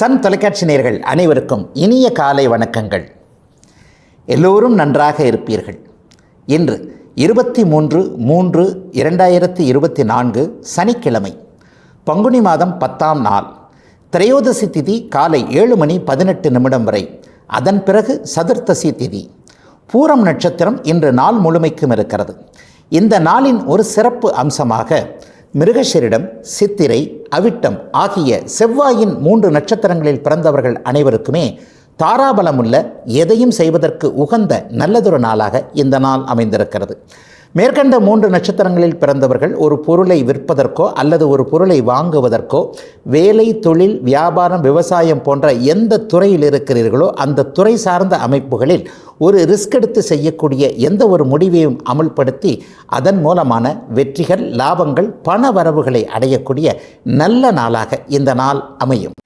Sun தொலைக்காட்சி நேயர்கள் அனைவருக்கும் இனிய காலை வணக்கங்கள். எல்லோரும் நன்றாக இருப்பீர்கள். இன்று 23/3/2024 சனிக்கிழமை, பங்குனி மாதம் 10ஆம் நாள், திரையோதசி திதி காலை 7:18 வரை. அதன் பிறகு சதுர்த்தசி திதி. பூரம் நட்சத்திரம் இன்று நாள் முழுமைக்கும் இருக்கிறது. இந்த நாளின் ஒரு சிறப்பு அம்சமாக மிருகஷிரிடம், சித்திரை, அவிட்டம் ஆகிய செவ்வாயின் 3 நட்சத்திரங்களில் பிறந்தவர்கள் அனைவருக்குமே தாராபலமுள்ள, எதையும் செய்வதற்கு உகந்த நல்லதொரு நாளாக இந்த நாள் அமைந்திருக்கிறது. மேற்கண்ட 3 நட்சத்திரங்களில் பிறந்தவர்கள் ஒரு பொருளை விற்பதற்கோ அல்லது ஒரு பொருளை வாங்குவதற்கோ, வேலை, தொழில், வியாபாரம், விவசாயம் போன்ற எந்த துறையில் இருக்கிறீர்களோ அந்த துறை சார்ந்த அமைப்புகளில் ஒரு ரிஸ்க் எடுத்து செய்யக்கூடிய எந்த ஒரு முடிவையும் அமுல்படுத்தி அதன் மூலமான வெற்றிகள், லாபங்கள், பண வரவுகளை அடையக்கூடிய நல்ல நாளாக இந்த நாள் அமையும்.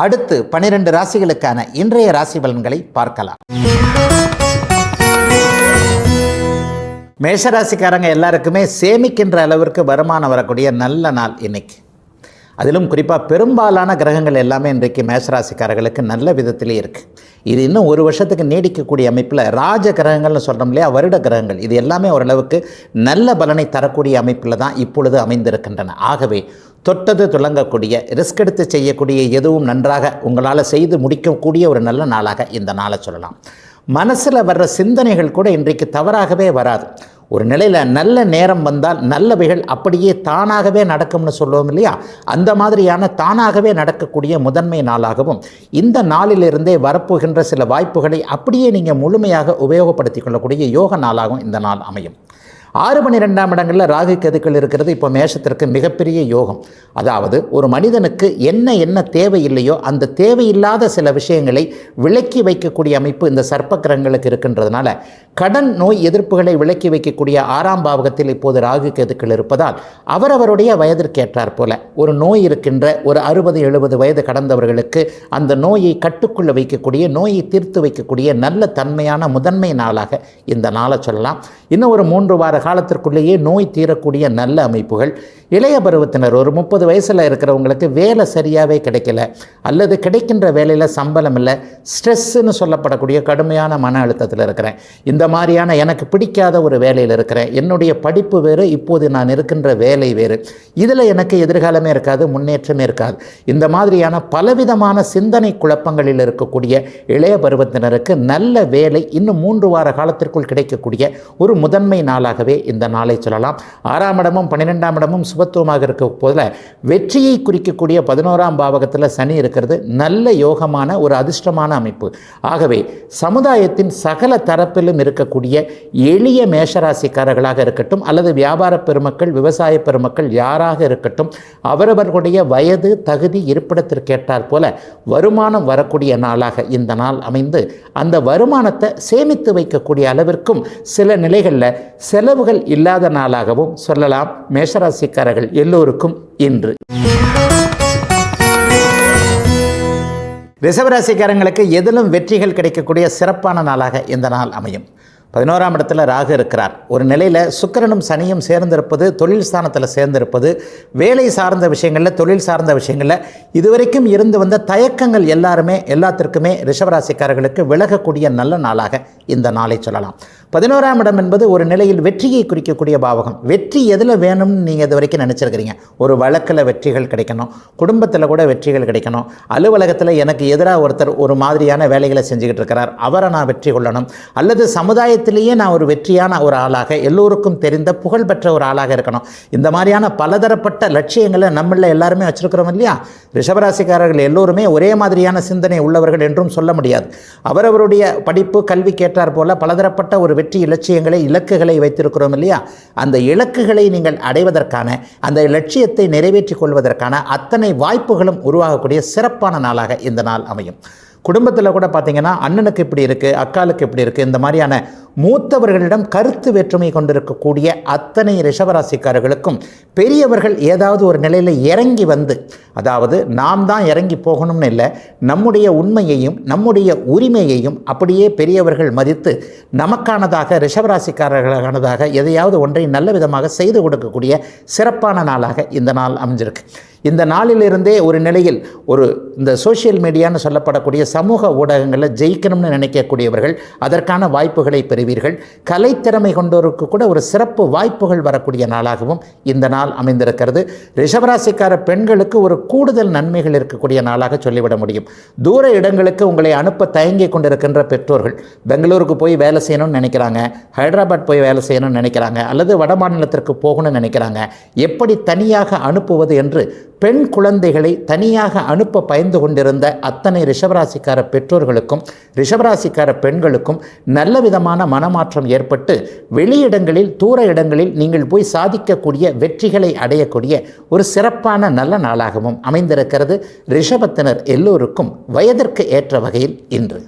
அடுத்து 12 ராசிகளுக்கான இன்றைய ராசி பலன்களை பார்க்கலாம். மேஷராசிக்காரங்க எல்லாருக்குமே சேமிக்கின்ற அளவிற்கு வருமானம் வரக்கூடிய நல்ல நாள் இன்னைக்கு. அதிலும் குறிப்பாக பெரும்பாலான கிரகங்கள் எல்லாமே இன்றைக்கு மேஷராசிக்காரர்களுக்கு நல்ல விதத்திலே இருக்குது. இது இன்னும் ஒரு வருஷத்துக்கு நீடிக்கக்கூடிய அமைப்பில் ராஜ கிரகங்கள்னு சொல்கிறோம் இல்லையா, வருட கிரகங்கள், இது எல்லாமே ஓரளவுக்கு நல்ல பலனை தரக்கூடிய அமைப்பில் தான் இப்பொழுது அமைந்திருக்கின்றன. ஆகவே தொட்டது துளங்கக்கூடிய, ரிஸ்க் எடுத்து செய்யக்கூடிய எதுவும் நன்றாக உங்களால் செய்து முடிக்கக்கூடிய ஒரு நல்ல நாளாக இந்த நாளை சொல்லலாம். மனசில் வர்ற சிந்தனைகள் கூட இன்றைக்கு தவறாகவே வராது. ஒரு நிலையில் நல்ல நேரம் வந்தால் நல்லவைகள் அப்படியே தானாகவே நடக்கும்னு சொல்லுவோம் இல்லையா, அந்த மாதிரியான தானாகவே நடக்கக்கூடிய முதன்மை நாளாகவும் இந்த நாளிலிருந்தே வரப்போகின்ற சில வாய்ப்புகளை அப்படியே நீங்கள் முழுமையாக உபயோகப்படுத்தி கொள்ளக்கூடிய யோக நாளாகவும் இந்த நாள் அமையும். 6-12 இடங்களில் ராகு கேதுக்கள் இருக்கிறது. இப்போ மேஷத்திற்கு மிகப்பெரிய யோகம். அதாவது ஒரு மனிதனுக்கு என்ன தேவையில்லையோ அந்த தேவையில்லாத சில விஷயங்களை விலக்கி வைக்கக்கூடிய அமைப்பு இந்த சர்ப்ப கிரகங்களுக்கு இருக்கின்றதுனால கடன், நோய் எதிர்ப்புகளை விலக்கி வைக்கக்கூடிய 6ஆம் பாவகத்தில் இப்போது ராகு கேதுக்கள் இருப்பதால் அவரவருடைய வயதிற்கேற்றார் போல ஒரு நோய் இருக்கின்ற ஒரு 60-70 வயது கடந்தவர்களுக்கு அந்த நோயை கட்டுக்குள்ள வைக்கக்கூடிய, நோயை தீர்த்து வைக்கக்கூடிய நல்ல தன்மையான முதன்மை நாளாக இந்த நாளை சொல்லலாம். இன்னும் ஒரு 3 வார காலத்திற்குள்ளேயே நோய் தீரக்கூடிய நல்ல அமைப்புகள். இளைய பருவத்தினர், ஒரு 30 வயசில் இருக்கிறவங்களுக்கு வேலை சரியாகவே கிடைக்கல, அல்லது கிடைக்கின்ற வேலையில் சம்பளம் இல்லை, ஸ்ட்ரெஸ்ஸுன்னு சொல்லப்படக்கூடிய கடுமையான மன அழுத்தத்தில் இருக்கிறேன், இந்த மாதிரியான எனக்கு பிடிக்காத ஒரு வேலையில் இருக்கிறேன், என்னுடைய படிப்பு வேறு, இப்போது நான் இருக்கின்ற வேலை வேறு, இதில் எனக்கு எதிர்காலமே இருக்காது, முன்னேற்றமே இருக்காது, இந்த மாதிரியான பலவிதமான சிந்தனை குழப்பங்களில் இருக்கக்கூடிய இளைய பருவத்தினருக்கு நல்ல வேலை இன்னும் 3 வார காலத்திற்குள் கிடைக்கக்கூடிய ஒரு முதன்மை நாளாகவே இந்த நாளை சொல்லலாம். 6ஆம் இடமும் 12ஆம் இடமும் சுபத்துவமாக இருக்க போதில் வெற்றியை குறிக்கக்கூடிய 11ஆம் பாவகத்தில் சனி இருக்கிறது. நல்ல யோகமான ஒரு அதிர்ஷ்டமான அமைப்பு. ஆகவே சமுதாயத்தின் சகல தரப்பிலும் இருக்கக்கூடிய எளிய மேஷராசிக்காரர்களாக இருக்கட்டும் அல்லது வியாபார பெருமக்கள், விவசாய பெருமக்கள் யாராக இருக்கட்டும், அவரவர்களுடைய வயது, தகுதி, இருப்பிடத்திற்கேற்றார் போல வருமானம் வரக்கூடிய நாளாக இந்த நாள் அமைந்து அந்த வருமானத்தை சேமித்து வைக்கக்கூடிய அளவிற்கும் சில நிலைகளில் செலவுகள் இல்லாத நாளாகவும் சொல்லலாம். மேஷராசிக்காரர்கள் எல்லோருக்கும் இன்று. ரிஷபராசிக்காரங்களுக்கு எதிலும் வெற்றிகள் கிடைக்கக்கூடிய சிறப்பான நாளாக இந்த நாள் அமையும். 11ஆம் இடத்துல ராகு இருக்கிறார். ஒரு நிலையில் சுக்கிரனும் சனியும் சேர்ந்திருப்பது, தொழில் ஸ்தானத்தில் சேர்ந்திருப்பது, வேலை சார்ந்த விஷயங்களில், தொழில் சார்ந்த விஷயங்களில் இதுவரைக்கும் இருந்து வந்த தயக்கங்கள் எல்லாத்திற்குமே ரிஷபராசிக்காரர்களுக்கு விலகக்கூடிய நல்ல நாளாக இந்த நாளை சொல்லலாம். 11ஆம் இடம் என்பது ஒரு நிலையில் வெற்றியை குறிக்கக்கூடிய பாவகம். வெற்றி எதில் வேணும்னு நீங்கள் இது வரைக்கும் நினச்சிருக்கிறீங்க. ஒரு வழக்கில் வெற்றிகள் கிடைக்கணும், குடும்பத்தில் கூட வெற்றிகள் கிடைக்கணும், அலுவலகத்தில் எனக்கு எதிராக ஒருத்தர் ஒரு மாதிரியான வேலைகளை செஞ்சுக்கிட்டு இருக்கிறார், அவரை நான் வெற்றி கொள்ளணும், அல்லது சமுதாயத்திலேயே நான் ஒரு வெற்றியான ஒரு ஆளாக, எல்லோருக்கும் தெரிந்த புகழ்பெற்ற ஒரு ஆளாக இருக்கணும். இந்த மாதிரியான பலதரப்பட்ட லட்சியங்களை நம்மள எல்லாருமே வச்சிருக்கிறோம் இல்லையா. ரிஷபராசிக்காரர்கள் எல்லோருமே ஒரே மாதிரியான சிந்தனை உள்ளவர்கள் என்றும் சொல்ல முடியாது. அவரவருடைய படிப்பு, கல்வி கேட்டார் போல பலதரப்பட்ட ஒரு வெற்றி இலட்சியங்களை, இலக்குகளை வைத்திருக்கிறோம் இல்லையா. அந்த இலக்குகளை நீங்கள் அடைவதற்கான, அந்த லட்சியத்தை நிறைவேற்றிக் கொள்வதற்கான அத்தனை வாய்ப்புகளும் உருவாகக்கூடிய சிறப்பான நாளாக இந்த நாள் அமையும். குடும்பத்தில் கூட பார்த்திங்கன்னா அண்ணனுக்கு இப்படி இருக்குது, அக்காளுக்கு இப்படி இருக்குது, இந்த மாதிரியான மூத்தவர்களிடம் கருத்து வேற்றுமை கொண்டிருக்கக்கூடிய அத்தனை ரிஷபராசிக்காரர்களுக்கும் பெரியவர்கள் ஏதாவது ஒரு நிலையில் இறங்கி வந்து, அதாவது நாம் தான் இறங்கி போகணும்னு இல்லை, நம்முடைய உண்மையையும் நம்முடைய உரிமையையும் அப்படியே பெரியவர்கள் மதித்து நமக்கானதாக ரிஷபராசிக்காரர்களானதாக எதையாவது ஒன்றை நல்ல விதமாக செய்து கொடுக்கக்கூடிய சிறப்பான நாளாக இந்த நாள் அமைஞ்சிருக்கு. இந்த நாளிலிருந்தே ஒரு நிலையில் இந்த சோஷியல் மீடியான்னு சொல்லப்படக்கூடிய சமூக ஊடகங்களில் ஜெயிக்கணும்னு நினைக்கக்கூடியவர்கள் அதற்கான வாய்ப்புகளை பெறுவீர்கள். கலைத்திறமை கொண்டோருக்கு கூட ஒரு சிறப்பு வாய்ப்புகள் வரக்கூடிய நாளாகவும் இந்த நாள் அமைந்திருக்கிறது. ரிஷபராசிக்கார பெண்களுக்கு ஒரு கூடுதல் நன்மைகள் இருக்கக்கூடிய நாளாக சொல்லிவிட முடியும். தூர இடங்களுக்கு உங்களை அனுப்ப தயங்கி கொண்டிருக்கின்ற பெற்றோர்கள் பெங்களூருக்கு போய் வேலை செய்யணும்னு நினைக்கிறாங்க, ஹைதராபாத் போய் வேலை செய்யணும்னு நினைக்கிறாங்க, அல்லது வட மாநிலத்திற்கு போகணும்னு நினைக்கிறாங்க. எப்படி தனியாக அனுப்புவது என்று பெண் குழந்தைகளை தனியாக அனுப்ப பயந்து கொண்டிருந்த அத்தனை ரிஷபராசிக்கார பெற்றோர்களுக்கும் ரிஷபராசிக்கார பெண்களுக்கும் நல்ல விதமான மனமாற்றம் ஏற்பட்டு வெளியிடங்களில் தூர இடங்களில் நீங்கள் போய் சாதிக்கக்கூடிய வெற்றிகளை அடையக்கூடிய ஒரு சிறப்பான நல்ல நாளாகவும் அமைந்திருக்கிறது. ரிஷபத்தினர் எல்லோருக்கும் வயதிற்கு ஏற்ற வகையில் இன்று.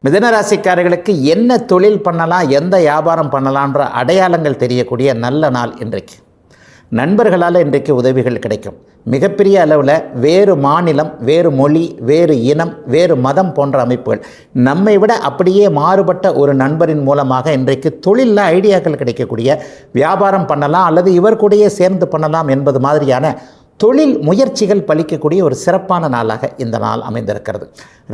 மிதுனராசிக்காரர்களுக்கு என்ன தொழில் பண்ணலாம், எந்த வியாபாரம் பண்ணலான்ற அடையாளங்கள் தெரியக்கூடிய நல்ல நாள் இன்றைக்கு. நண்பர்களால் இன்றைக்கு உதவிகள் கிடைக்கும். மிகப்பெரிய அளவில் வேறு மாநிலம், வேறு மொழி, வேறு இனம், வேறு மதம் போன்ற அமைப்புகள் நம்மை விட அப்படியே மாறுபட்ட ஒரு நண்பரின் மூலமாக இன்றைக்கு தொழிலில் ஐடியாக்கள் கிடைக்கக்கூடிய, வியாபாரம் பண்ணலாம் அல்லது இவர் கூடயே சேர்ந்து பண்ணலாம் என்பது மாதிரியான தொழில் முயற்சிகள் பலிக்கக்கூடிய ஒரு சிறப்பான நாளாக இந்த நாள் அமைந்திருக்கிறது.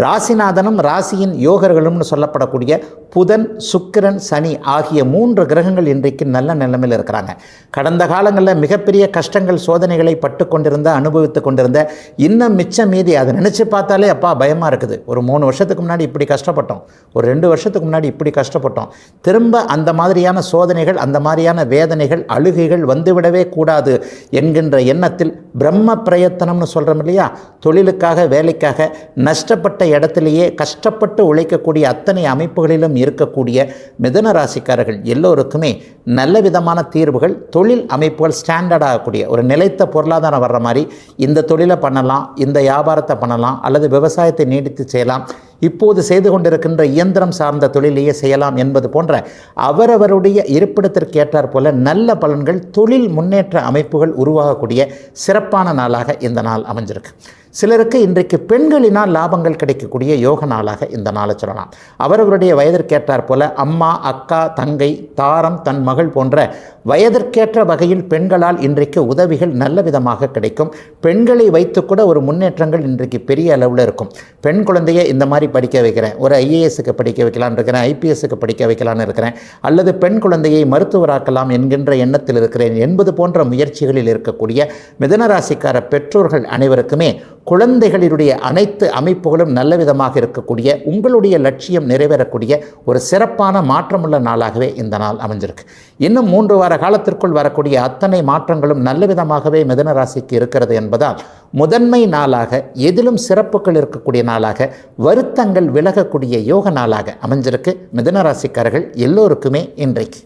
ராசிநாதனும் ராசியின் யோகர்களும்னு சொல்லப்படக்கூடிய புதன், சுக்கிரன், சனி ஆகிய 3 கிரகங்கள் இன்றைக்கு நல்ல நிலைமையில் இருக்கிறாங்க. கடந்த காலங்களில் மிகப்பெரிய கஷ்டங்கள் சோதனைகளை பட்டு கொண்டிருந்த அனுபவித்து கொண்டிருந்த இன்னும் மிச்சம் மீதி அதை நினச்சி பார்த்தாலே அப்பா பயமாக இருக்குது. ஒரு 3 வருஷத்துக்கு முன்னாடி இப்படி கஷ்டப்பட்டோம், ஒரு 2 வருஷத்துக்கு முன்னாடி இப்படி கஷ்டப்பட்டோம், திரும்ப அந்த மாதிரியான சோதனைகள், அந்த மாதிரியான வேதனைகள், அழுகைகள் வந்துவிடவே கூடாது என்கின்ற எண்ணத்தில் பிரம்ம பிரயத்தனம்னு சொல்கிறோம் இல்லையா, தொழிலுக்காக வேலைக்காக நஷ்டப்பட்ட இடத்திலேயே கஷ்டப்பட்டு உழைக்கக்கூடிய அத்தனை அமைப்புகளிலும் இருக்கக்கூடிய மிதுன ராசிக்காரர்கள் எல்லோருக்குமே நல்ல விதமான தீர்வுகள், தொழில் அமைப்புகள் ஸ்டாண்டர்ட் ஆகக்கூடிய ஒரு நிலைத்த பொருளாதாரம் வர்ற மாதிரி இந்த தொழிலை பண்ணலாம், இந்த வியாபாரத்தை பண்ணலாம், அல்லது விவசாயத்தை நீடித்து செய்யலாம், இப்போது செய்து கொண்டிருக்கின்ற இயந்திரம் சார்ந்த தொழிலையே செய்யலாம் என்பது போன்ற அவரவருடைய இருப்பிடத்திற்கு ஏற்றாற் போல நல்ல பலன்கள், தொழில் முன்னேற்ற அமைப்புகள் உருவாகக்கூடிய சிறப்பான நாளாக இந்த நாள் அமைஞ்சிருக்கு. சிலருக்கு இன்றைக்கு பெண்களினால் லாபங்கள் கிடைக்கக்கூடிய யோக நாளாக இந்த நாளை சொல்லலாம். அவரவருடைய வயதிற்கேற்றாற் போல அம்மா, அக்கா, தங்கை, தாரம், தன் மகள் போன்ற வயதிற்கேற்ற வகையில் பெண்களால் இன்றைக்கு உதவிகள் நல்ல விதமாக கிடைக்கும். பெண்களை வைத்து கூட ஒரு முன்னேற்றங்கள் இன்றைக்கு பெரிய அளவில் இருக்கும். பெண் குழந்தையை இந்த மாதிரி படிக்க வைக்கிறேன், ஒரு ஐஏஎஸ்க்கு படிக்க வைக்கலான்னு இருக்கிறேன், ஐபிஎஸ்க்கு படிக்க வைக்கலான்னு இருக்கிறேன், அல்லது பெண் குழந்தையை மருத்துவராக்கலாம் என்கின்ற எண்ணத்தில் இருக்கிறேன் என்பது போன்ற முயற்சிகளில் இருக்கக்கூடிய மிதுனராசிக்கார பெற்றோர்கள் அனைவருக்குமே குழந்தைகளினுடைய அனைத்து அமைப்புகளும் நல்ல விதமாக இருக்கக்கூடிய, உங்களுடைய லட்சியம் நிறைவேறக்கூடிய ஒரு சிறப்பான மாற்றமுள்ள நாளாகவே இந்த நாள் அமைஞ்சிருக்கு. இன்னும் 3 வார காலத்திற்குள் வரக்கூடிய அத்தனை மாற்றங்களும் நல்ல விதமாகவே மிதுன ராசிக்கு இருக்கிறது என்பதால் முதன்மை நாளாக, எதிலும் சிறப்புகள் இருக்கக்கூடிய நாளாக, வருத்தங்கள் விலகக்கூடிய யோக நாளாக அமைஞ்சிருக்கு மிதுன ராசிக்காரர்கள் எல்லோருக்குமே இன்றைக்கு.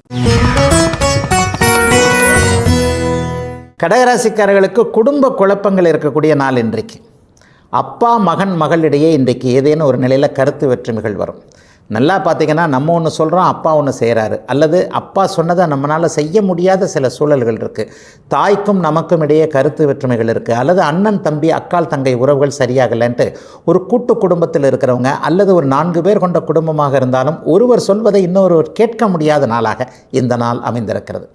கடகராசிக்காரர்களுக்கு குடும்ப குழப்பங்கள் இருக்கக்கூடிய நாள் இன்றைக்கு. அப்பா மகன் மகளிடையே இன்றைக்கு ஏதேனும் ஒரு நிலையில் கருத்து வேற்றுமைகள் வரும். நல்லா பார்த்திங்கன்னா நம்ம ஒன்று சொல்கிறோம், அப்பா ஒன்று செய்கிறாரு, அல்லது அப்பா சொன்னதை நம்மளால் செய்ய முடியாத சில சூழல்கள் இருக்குது. தாய்க்கும் நமக்கும் இடையே கருத்து வேற்றுமைகள் இருக்குது, அல்லது அண்ணன் தம்பி, அக்கால் தங்கை உறவுகள் சரியாகலைன்ட்டு ஒரு கூட்டு குடும்பத்தில் இருக்கிறவங்க, அல்லது ஒரு 4 பேர் கொண்ட குடும்பமாக இருந்தாலும் ஒருவர் சொல்வதை இன்னொருவர் கேட்க முடியாத நாளாக இந்த நாள் அமைந்திருக்கிறது.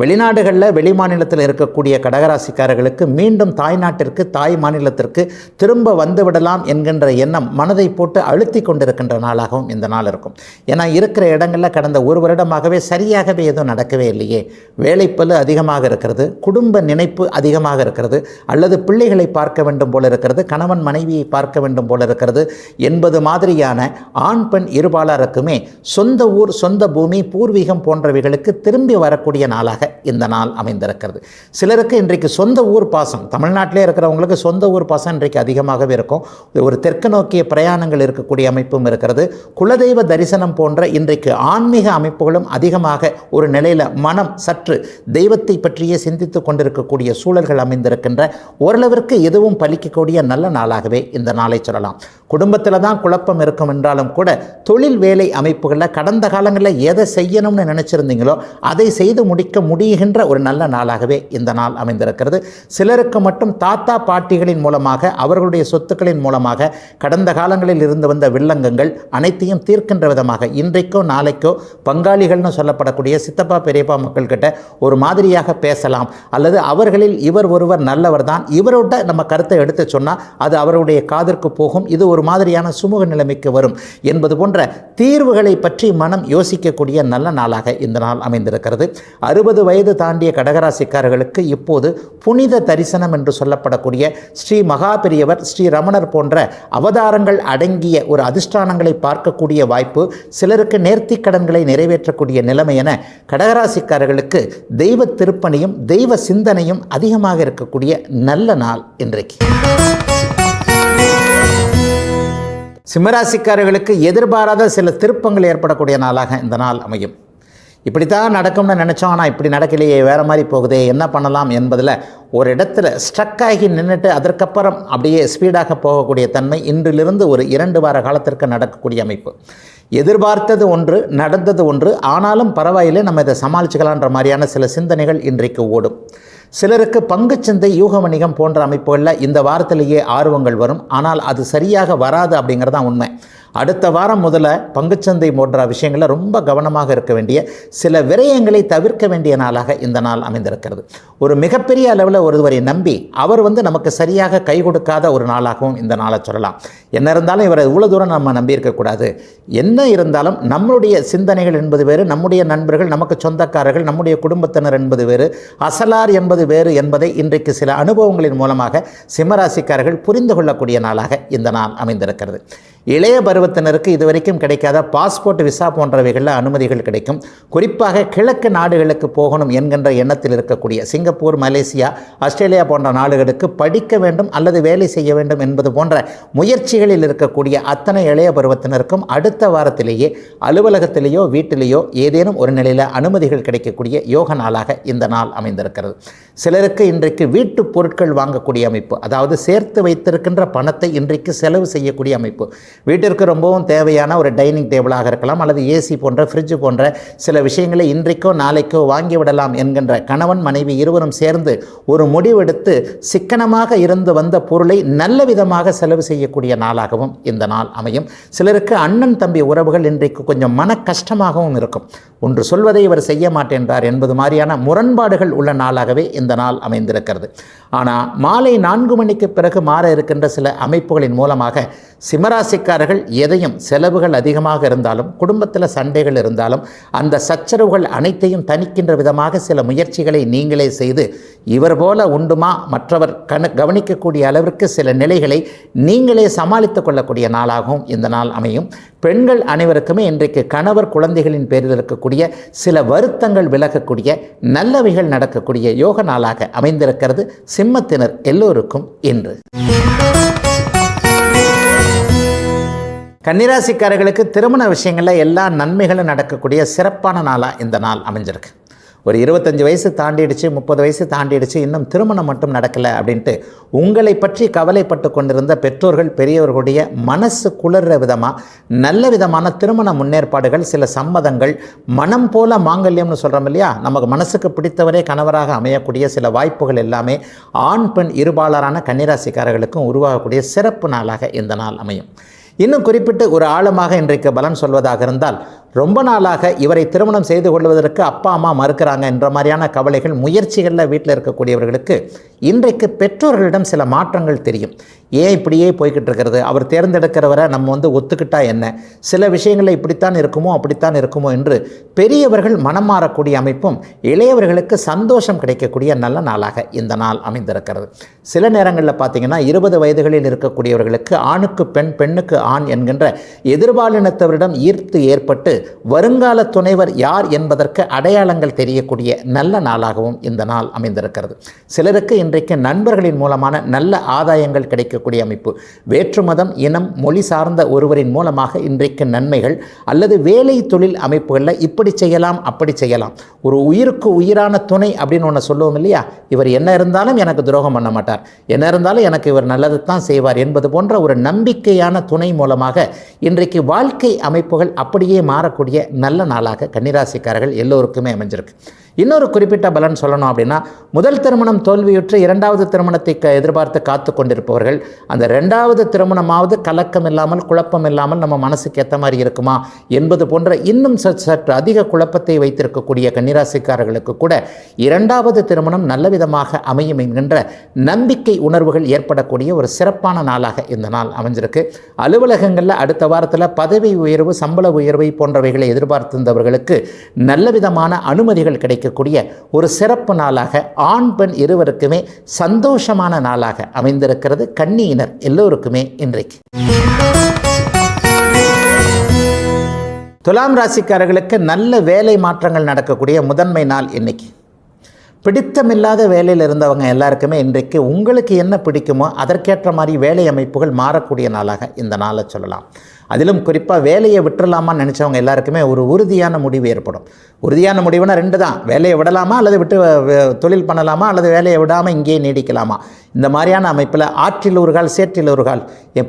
வெளிநாடுகளில், வெளி மாநிலத்தில் இருக்கக்கூடிய கடகராசிக்காரர்களுக்கு மீண்டும் தாய்நாட்டிற்கு, தாய் மாநிலத்திற்கு திரும்ப வந்துவிடலாம் என்கின்ற எண்ணம் மனதை போட்டு அழுத்தி கொண்டிருக்கின்ற நாளாகவும் இந்த நாள் இருக்கும். ஏன்னா இருக்கிற இடங்களில் கடந்த 1 வருடமாகவே சரியாகவே எதுவும் நடக்கவே இல்லையே, வேலைப்பளு அதிகமாக இருக்கிறது, குடும்ப நினைப்பு அதிகமாக இருக்கிறது, அல்லது பிள்ளைகளை பார்க்க வேண்டும் போல இருக்கிறது, கணவன் மனைவியை பார்க்க வேண்டும் போல இருக்கிறது என்பது மாதிரியான ஆண் பெண் இருபாலருக்குமே சொந்த ஊர், சொந்த பூமி, பூர்வீகம் போன்றவைகளுக்கு திரும்பி வரக்கூடிய நாளாக நாளாக இந்த நாள் அமைந்திருக்கிறது. சிலருக்கு இன்றைக்கு சொந்த ஊர் பாசம், தமிழ்நாட்டிலே இருக்கிறவங்களுக்கு சொந்த ஊர் பாசம் இன்றைக்கு அதிகமாகவே இருக்கும். ஒரு தெற்கு நோக்கிய பிரயாணங்கள் இருக்கக்கூடிய அமைப்பும் இருக்கிறது. குலதெய்வ தரிசனம் போன்ற இன்றைக்கு ஆன்மீக அமைப்புகளும் அதிகமாக ஒரு நிலையில் மனம் சற்று தெய்வத்தை பற்றியே சிந்தித்து கொண்டிருக்கக்கூடிய சூழல்கள் அமைந்திருக்கின்ற ஓரளவிற்கு எதுவும் பலிக்கக்கூடிய நல்ல நாளாகவே இந்த நாளை சொல்லலாம். குடும்பத்தில் தான் குழப்பம் இருக்கும் என்றாலும் கூட தொழில் வேலை அமைப்புகளில் கடந்த காலங்களில் எதை செய்யணும்னு நினச்சிருந்தீங்களோ அதை செய்து முடிக்க முடிகின்ற ஒரு நல்ல நாளாகவே இந்த நாள் அமைந்திருக்கிறது. சிலருக்கு மட்டும் தாத்தா பாட்டிகளின் மூலமாக அவர்களுடைய சொத்துக்களின் மூலமாக கடந்த காலங்களில் இருந்து வந்த வில்லங்கங்கள் அனைத்தையும் தீர்க்கின்ற விதமாக இன்றைக்கோ நாளைக்கோ பங்காளிகள்னு சொல்லப்படக்கூடிய சித்தப்பா பெரியப்பா மக்கள்கிட்ட ஒரு மாதிரியாக பேசலாம், அல்லது அவர்களில் இவர் ஒருவர் நல்லவர் தான், இவரோட நம்ம கருத்தை எடுத்து சொன்னால் அது அவருடைய காதிற்கு போகும், இது ஒரு மாதிரியான சுமூக நிலைமைக்கு வரும் என்பது போன்ற தீர்வுகளை பற்றி மனம் யோசிக்கக்கூடிய நல்ல நாளாக இந்த நாள் அமைந்திருக்கிறது. 60 வயது தாண்டிய கடகராசிக்காரர்களுக்கு இப்போது புனித தரிசனம் என்று சொல்லப்படக்கூடிய ஸ்ரீ மகாபெரியவர், ஸ்ரீ ரமணர் போன்ற அவதாரங்கள் அடங்கிய ஒரு அதிஷ்டானங்களை பார்க்கக்கூடிய வாய்ப்பு, சிலருக்கு நேர்த்திக் கடன்களை நிறைவேற்றக்கூடிய நிலைமை என கடகராசிக்காரர்களுக்கு தெய்வ திருப்பணியும் தெய்வ சிந்தனையும் அதிகமாக இருக்கக்கூடிய நல்ல நாள் இன்றைக்கு. சிம்மராசிக்காரர்களுக்கு எதிர்பாராத சில திருப்பங்கள் ஏற்படக்கூடிய நாளாக இந்த நாள் அமையும். இப்படித்தான் நடக்கும்னு நினச்சோம், ஆனால் இப்படி நடக்கலையே, வேறு மாதிரி போகுதே, என்ன பண்ணலாம் என்பதில் ஒரு இடத்துல ஸ்ட்ரக் ஆகி நின்றுட்டு அதற்கப்புறம் அப்படியே ஸ்பீடாக போகக்கூடிய தன்மை இன்றிலிருந்து ஒரு 2 வார காலத்திற்கு நடக்கக்கூடிய அமைப்பு. எதிர்பார்த்தது ஒன்று, நடந்தது ஒன்று, ஆனாலும் பரவாயில்லை, நம்ம இதை சமாளிச்சுக்கலான்ற மாதிரியான சில சிந்தனைகள் இன்றைக்கு ஓடும். சிலருக்கு பங்குச்சந்தை, யூக வணிகம் போன்ற அமைப்புகளில் இந்த வாரத்திலேயே ஆர்வங்கள் வரும். ஆனால் அது சரியாக வராது அப்படிங்கிறது தான் உண்மை. அடுத்த வாரம் முதல்ல பங்குச்சந்தை போன்ற விஷயங்களில் ரொம்ப கவனமாக இருக்க வேண்டிய, சில விரயங்களை தவிர்க்க வேண்டிய நாளாக இந்த நாள் அமைந்திருக்கிறது. ஒரு மிகப்பெரிய அளவில் ஒருவரை நம்பி அவர் நமக்கு சரியாக கை கொடுக்காத ஒரு நாளாகவும் இந்த நாளை சொல்லலாம். என்ன இருந்தாலும் இவரை இவ்வளோ தூரம் நம்ம நம்பியிருக்கக்கூடாது, என்ன இருந்தாலும் நம்மளுடைய சிந்தனைகள் என்பது வேறு, நம்முடைய நண்பர்கள், நமக்கு சொந்தக்காரர்கள், நம்முடைய குடும்பத்தினர் என்பது வேறு, அசலார் என்பது வேறு என்பதை இன்றைக்கு சில அனுபவங்களின் மூலமாக சிம்மராசிக்காரர்கள் புரிந்து கொள்ளக்கூடிய நாளாக இந்த நாள் அமைந்திருக்கிறது. இளைய பருவத்தினருக்கு இதுவரைக்கும் கிடைக்காத பாஸ்போர்ட், விசா போன்றவைகளில் அனுமதிகள் கிடைக்கும். குறிப்பாக கிழக்கு நாடுகளுக்கு போகணும் என்கின்ற எண்ணத்தில் இருக்கக்கூடிய சிங்கப்பூர், மலேசியா, ஆஸ்திரேலியா போன்ற நாடுகளுக்கு படிக்க வேண்டும் அல்லது வேலை செய்ய வேண்டும் என்பது போன்ற முயற்சிகளில் இருக்கக்கூடிய அத்தனை இளைய பருவத்தினருக்கும் அடுத்த வாரத்திலேயே அலுவலகத்திலேயோ வீட்டிலேயோ ஏதேனும் ஒரு நிலையில் அனுமதிகள் கிடைக்கக்கூடிய யோக நாளாக இந்த நாள் அமைந்திருக்கிறது. சிலருக்கு இன்றைக்கு வீட்டு பொருட்கள் வாங்கக்கூடிய அமைப்பு, அதாவது சேர்த்து வைத்திருக்கின்ற பணத்தை இன்றைக்கு செலவு செய்யக்கூடிய அமைப்பு. வீட்டிற்கு ரொம்பவும் தேவையான ஒரு டைனிங் டேபிளாக இருக்கலாம், அல்லது ஏசி போன்ற ஃப்ரிட்ஜ் போன்ற சில விஷயங்களை இன்றைக்கோ நாளைக்கோ வாங்கிவிடலாம் என்கின்ற கணவன் மனைவி இருவரும் சேர்ந்து ஒரு முடிவெடுத்து சிக்கனமாக இருந்து வந்த பொருளை நல்ல விதமாக செலவு செய்யக்கூடிய நாளாகவும் இந்த நாள் அமையும். சிலருக்கு அண்ணன் தம்பி உறவுகள் இன்றைக்கு கொஞ்சம் மன கஷ்டமாகவும் இருக்கும். ஒன்று சொல்வதை இவர் செய்ய மாட்டேன்றார் என்பது மாதிரியான முரண்பாடுகள் உள்ள நாளாகவே இந்த நாள் அமைந்திருக்கிறது. ஆனால் மாலை 4 மணிக்கு பிறகு மாற இருக்கின்ற சில அமைப்புகளின் மூலமாக சிம்மராசிக்காரர்கள் எதையும், செலவுகள் அதிகமாக இருந்தாலும், குடும்பத்தில் சண்டைகள் இருந்தாலும், அந்த சச்சரவுகள் அனைத்தையும் தணிக்கின்ற விதமாக சில முயற்சிகளை நீங்களே செய்து இவர் போல உண்டுமா மற்றவர் கவனிக்கக்கூடிய அளவிற்கு சில நிலைகளை நீங்களே சமாளித்து கொள்ளக்கூடிய நாளாகவும் இந்த நாள் அமையும். பெண்கள் அனைவருக்குமே இன்றைக்கு கணவர், குழந்தைகளின் பேரில் இருக்கக்கூடிய சில வருத்தங்கள் விலகக்கூடிய, நல்லவைகள் நடக்கக்கூடிய யோக நாளாக அமைந்திருக்கிறது சிம்மத்தினர் எல்லோருக்கும் இன்று. கன்னிராசிக்காரர்களுக்கு திருமண விஷயங்களில் எல்லா நன்மைகளும் நடக்கக்கூடிய சிறப்பான நாளாக இந்த நாள் அமைஞ்சிருக்கு. ஒரு 25 வயசு தாண்டிடுச்சு, 30 வயசு தாண்டிடுச்சு, இன்னும் திருமணம் மட்டும் நடக்கலை அப்படின்ட்டு உங்களை பற்றி கவலைப்பட்டு கொண்டிருந்த பெற்றோர்கள், பெரியவர்களுடைய மனசு குளிர்ற விதமாக நல்ல விதமான திருமண முன்னேற்பாடுகள், சில சம்மதங்கள், மனம் போல மாங்கல்யம்னு சொல்கிறோம் இல்லையா, நமக்கு மனசுக்கு பிடித்தவரே கணவராக அமையக்கூடிய சில வாய்ப்புகள் எல்லாமே ஆண் பெண் இருபாலரான கன்னிராசிக்காரர்களுக்கும் உருவாகக்கூடிய சிறப்பு நாளாக இந்த நாள் அமையும். இன்னும் குறிப்பிட்டு ஒரு ஆழமாக இன்றைக்கு பலன் சொல்வதாக இருந்தால், ரொம்ப நாளாக இவரை திருமணம் செய்து கொள்வதற்கு அப்பா அம்மா மறுக்கிறாங்க என்ற மாதிரியான கவலைகள், முயற்சிகளில் வீட்டில் இருக்கக்கூடியவர்களுக்கு இன்றைக்கு பெற்றோர்களிடம் சில மாற்றங்கள் தெரியும். ஏன் இப்படியே போய்கிட்டு இருக்கிறது, அவர் தேர்ந்தெடுக்கிறவரை நம்ம ஒத்துக்கிட்டா என்ன, சில விஷயங்களில் இப்படித்தான் இருக்குமோ அப்படித்தான் இருக்குமோ என்று பெரியவர்கள் மனம் மாறக்கூடிய அமைப்பும், இளையவர்களுக்கு சந்தோஷம் கிடைக்கக்கூடிய நல்ல நாளாக இந்த நாள் அமைந்திருக்கிறது. சில நேரங்களில் பார்த்திங்கன்னா 20 வயதுகளில் இருக்கக்கூடியவர்களுக்கு ஆணுக்கு பெண், பெண்ணுக்கு ஆண் என்கின்ற எதிர்பாலினத்தவரிடம் ஈர்த்து ஏற்பட்டு வருங்கால துணைவர் யார் என்பதற்கு அடையாளங்கள் தெரியக்கூடிய நல்ல நாளாகவும் இந்த நாள் அமைந்திருக்கிறது. சிலருக்கு இன்றைக்கு நண்பர்களின் மூலமான நல்ல ஆதாயங்கள் கிடைக்கக்கூடிய அமைப்பு, வேற்று மதம் இனம் மொழி சார்ந்த ஒருவரின் மூலமாக இன்றைக்கு நன்மைகள் அல்லது வேலை தொழில் அமைப்புகளில் இப்படி செய்யலாம் அப்படி செய்யலாம். ஒரு உயிருக்கு உயிரான துணை அப்படின்னு ஒன்று சொல்லுவோம் இல்லையா, இவர் என்ன இருந்தாலும் எனக்கு துரோகம் பண்ண மாட்டார், என்ன இருந்தாலும் எனக்கு இவர் நல்லது தான் செய்வார் என்பது போன்ற ஒரு நம்பிக்கையான துணை மூலமாக இன்றைக்கு வாழ்க்கை அமைப்புகள் அப்படியே மாறக்கூடிய நல்ல நாளாக கன்னிராசிக்காரர்கள் எல்லோருக்குமே அமைஞ்சிருக்கு. இன்னொரு குறிப்பிட்ட பலன் சொல்லணும் அப்படின்னா, முதல் திருமணம் தோல்வியுற்று இரண்டாவது திருமணத்தை எதிர்பார்த்து காத்து கொண்டிருப்பவர்கள் அந்த ரெண்டாவது திருமணமாவது கலக்கம் இல்லாமல் குழப்பம் இல்லாமல் நம்ம மனசுக்கு ஏற்ற மாதிரி இருக்குமா என்பது போன்ற இன்னும் சற்று அதிக குழப்பத்தை வைத்திருக்கக்கூடிய கன்னிராசிக்காரர்களுக்கு கூட இரண்டாவது திருமணம் நல்ல விதமாக அமையும் என்கின்ற நம்பிக்கை உணர்வுகள் ஏற்படக்கூடிய ஒரு சிறப்பான நாளாக இந்த நாள் அமைஞ்சிருக்கு. அலுவலகங்களில் அடுத்த வாரத்தில் பதவி உயர்வு சம்பள உயர்வை போன்றவைகளை எதிர்பார்த்திருந்தவர்களுக்கு நல்ல விதமான அனுமதிகள் கிடைக்கக்கூடிய ஒரு சிறப்பு நாளாக ஆண் பெண் இருவருக்குமே சந்தோஷமான நாளாக அமைந்திருக்கிறது. கன்னியினர் எல்லோருக்குமே இன்றைக்கு. துலாம் ராசிக்காரர்களுக்கு நல்ல வேலை மாற்றங்கள் நடக்கக்கூடிய முதன்மை நாள் இன்னைக்கு. பிடித்தமில்லாத வேலையில் இருந்தவங்க எல்லாருக்குமே இன்றைக்கு உங்களுக்கு என்ன பிடிக்குமோ அதற்கேற்ற மாதிரி வேலை அமைப்புகள் மாறக்கூடிய நாளாக இந்த நாளை சொல்லலாம். அதிலும் குறிப்பாக வேலையை விட்டுடலாமான்னு நினச்சவங்க எல்லாருக்குமே ஒரு உறுதியான முடிவு ஏற்படும். உறுதியான முடிவுனா ரெண்டு தான், வேலையை விடலாமா அல்லது விட்டு தொழில் பண்ணலாமா அல்லது வேலையை விடாமல் இங்கேயே நீடிக்கலாமா. இந்த மாதிரியான அமைப்பில் ஆற்றில் ஒரு கால் சேற்றில் ஒரு கால்,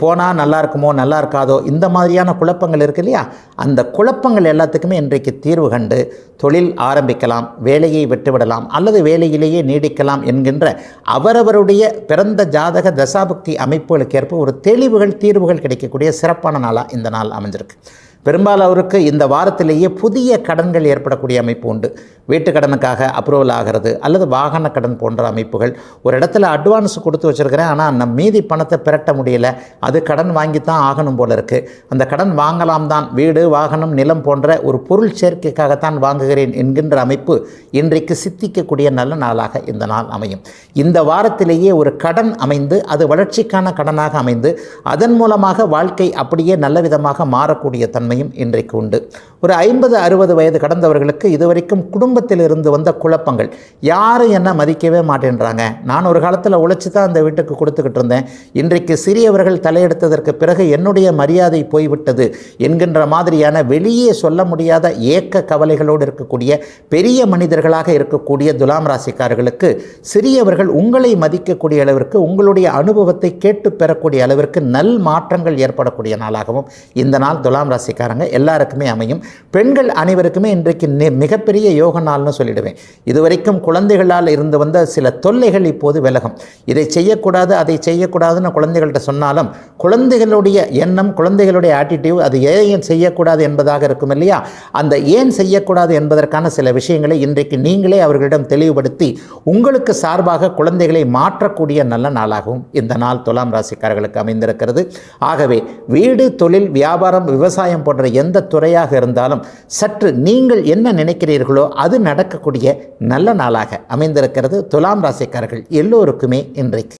போனால் நல்லா இருக்குமோ நல்லா இருக்காதோ இந்த மாதிரியான குழப்பங்கள் இருக்கு இல்லையா, அந்த குழப்பங்கள் எல்லாத்துக்குமே இன்றைக்கு தீர்வு கண்டு தொழில் ஆரம்பிக்கலாம், வேலையை விட்டுவிடலாம் அல்லது வேலையிலேயே நீடிக்கலாம் என்கின்ற அவரவருடைய பிறந்த ஜாதக தசாபக்தி அமைப்புகளுக்கு ஏற்ப ஒரு தெளிவுகள் தீர்வுகள் கிடைக்கக்கூடிய சிறப்பான நாளாக இந்த நாள் அமைஞ்சிருக்கு. பெரும்பாலானவருக்கு இந்த வாரத்திலேயே புதிய கடன்கள் ஏற்படக்கூடிய அமைப்பு உண்டு. வீட்டு கடனுக்காக அப்ரூவல் ஆகிறது அல்லது வாகன கடன் போன்ற அமைப்புகள். ஒரு இடத்துல அட்வான்ஸ் கொடுத்து வச்சுருக்கிறேன், ஆனால் நம்ம மீதி பணத்தை பிரட்ட முடியல, அது கடன் வாங்கித்தான் ஆகணும் போல இருக்குது, அந்த கடன் வாங்கலாம் தான், வீடு வாகனம் நிலம் போன்ற ஒரு பொருள் சேர்க்கைக்காகத்தான் வாங்குகிறேன் என்கின்ற அமைப்பு இன்றைக்கு சித்திக்கக்கூடிய நல்ல நாளாக இந்த நாள் அமையும். இந்த வாரத்திலேயே ஒரு கடன் அமைந்து அது வளர்ச்சிக்கான கடனாக அமைந்து அதன் மூலமாக வாழ்க்கை அப்படியே நல்ல விதமாக மாறக்கூடிய தன்மை இன்றைக்கு உண்டு. ஒரு 50-60 வயது கடந்தவர்களுக்கு இதுவரைக்கும் குடும்பத்தில் இருந்து வந்த குழப்பங்கள், யாரும் என்ன மதிக்கவே மாட்டேன்றாங்க, நான் ஒரு காலத்தில் உழைச்சி தான் அந்த வீட்டுக்கு கொடுத்துக்கிட்டு இருந்தேன், இன்றைக்கு சிறியவர்கள் தலையெடுத்ததற்கு பிறகு என்னுடைய மரியாதை போய்விட்டது என்கின்ற மாதிரியான வெளியே சொல்ல முடியாத ஏக்க கவலைகளோடு இருக்கக்கூடிய பெரிய மனிதர்களாக இருக்கக்கூடிய துலாம் ராசிக்காரர்களுக்கு சிறியவர்கள் உங்களை மதிக்கக்கூடிய அளவிற்கு உங்களுடைய அனுபவத்தை கேட்டு பெறக்கூடிய அளவிற்கு நல் மாற்றங்கள் ஏற்படக்கூடிய நாளாகவும் இந்த நாள் துலாம் ராசிக்காரங்க எல்லாருக்குமே அமையும். பெண்கள் அனைவருக்குமே இன்றைக்கு மிகப்பெரிய யோக நாள்னு சொல்லிடுவேன். இதுவரைக்கும் குழந்தைகளால் இருந்து வந்த சில தொல்லைகள் இப்போது விலகும். இதை செய்யக்கூடாது அதை செய்யக்கூடாதுன்னு குழந்தைகள்கிட்ட சொன்னாலும் குழந்தைகளுடைய எண்ணம் குழந்தைகளுடைய ஆட்டிடியூட் அது ஏன் செய்யக்கூடாது என்பதாக இருக்கும் இல்லையா, அந்த ஏன் செய்யக்கூடாது என்பதற்கான சில விஷயங்களை இன்றைக்கு நீங்களே அவர்களிடம் தெளிவுபடுத்தி உங்களுக்கு சார்பாக குழந்தைகளை மாற்றக்கூடிய நல்ல நாளாகவும் இந்த நாள் துலாம் ராசிக்காரர்களுக்கு அமைந்திருக்கிறது. ஆகவே வீடு தொழில் வியாபாரம் விவசாயம் போன்ற எந்த துறையாக இருந்தாலும் சற்று நீங்கள் என்ன நினைக்கிறீர்களோ அது நடக்கக்கூடிய நல்ல நாளாக அமைந்திருக்கிறது துலாம் ராசிக்காரர்கள் எல்லோருக்குமே இன்றைக்கு.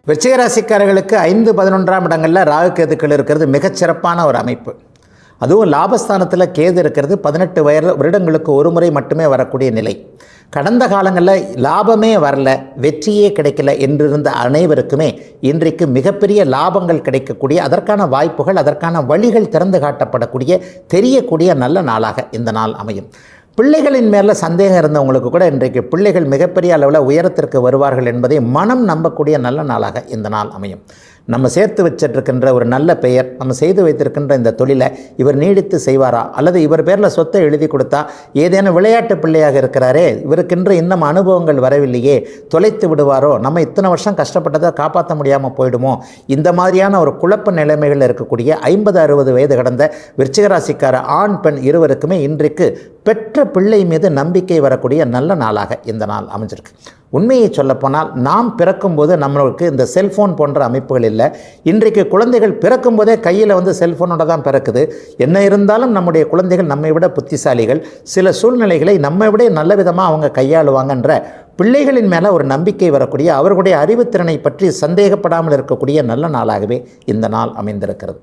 விருச்சிக ராசிக்காரர்களுக்கு 5-11ஆம் இடங்களில் ராகு கேதுக்கள் இருக்கிறது மிகச்சிறப்பான ஒரு அமைப்பு. அதுவும் லாபஸ்தானத்தில் கேது இருக்கிறது 18 வருடங்களுக்கு ஒரு முறை மட்டுமே வரக்கூடிய நிலை. கடந்த காலங்களில் லாபமே வரல, வெற்றியே கிடைக்கல என்றிருந்த அனைவருக்குமே இன்றைக்கு மிகப்பெரிய லாபங்கள் கிடைக்கக்கூடிய அதற்கான வாய்ப்புகள் அதற்கான வழிகள் திறந்து காட்டப்படக்கூடிய தெரியக்கூடிய நல்ல நாளாக இந்த நாள் அமையும். பிள்ளைகளின் மேலே சந்தேகம் இருந்தவங்களுக்கு கூட இன்றைக்கு பிள்ளைகள் மிகப்பெரிய அளவில் உயரத்திற்கு வருவார்கள் என்பதை மனம் நம்பக்கூடிய நல்ல நாளாக இந்த நாள் அமையும். நம்ம சேர்த்து வச்சிட்ருக்கின்ற ஒரு நல்ல பெயர், நம்ம செய்து வைத்திருக்கின்ற இந்த தொழிலை இவர் நீடித்து செய்வாரா அல்லது இவர் பேரில் சொத்தை எழுதி கொடுத்தா ஏதேனும் விளையாட்டு பிள்ளையாக இருக்கிறாரே இவருக்கென்று இன்னும் அனுபவங்கள் வரவில்லையே தொலைத்து விடுவாரோ, நம்ம இத்தனை வருஷம் கஷ்டப்பட்டதை காப்பாற்ற முடியாமல் போயிடுமோ, இந்த மாதிரியான ஒரு குழப்ப நிலைமைகள் இருக்கக்கூடிய 50-60 வயது கடந்த விருச்சிக ராசிக்கார ஆண் பெண் இருவருக்குமே இன்றைக்கு பெற்ற பிள்ளை மீது நம்பிக்கை வரக்கூடிய நல்ல நாளாக இந்த நாள் அமைஞ்சிருக்கு. உண்மையை சொல்லப்போனால் நாம் பிறக்கும்போது நம்மளுக்கு இந்த செல்ஃபோன் போன்ற அமைப்புகள் இல்லை. இன்றைக்கு குழந்தைகள் பிறக்கும்போதே கையில் செல்ஃபோனோட தான் பிறக்குது. என்ன இருந்தாலும் நம்முடைய குழந்தைகள் நம்மை விட புத்திசாலிகள், சில சூழ்நிலைகளை நம்மை விட நல்ல விதமாக அவங்க கையாளுவாங்கன்ற பிள்ளைகளின் மேலே ஒரு நம்பிக்கை வரக்கூடிய அவர்களுடைய அறிவுத்திறனை பற்றி சந்தேகப்படாமல் இருக்கக்கூடிய நல்ல நாளாகவே இந்த நாள் அமைந்திருக்கிறது.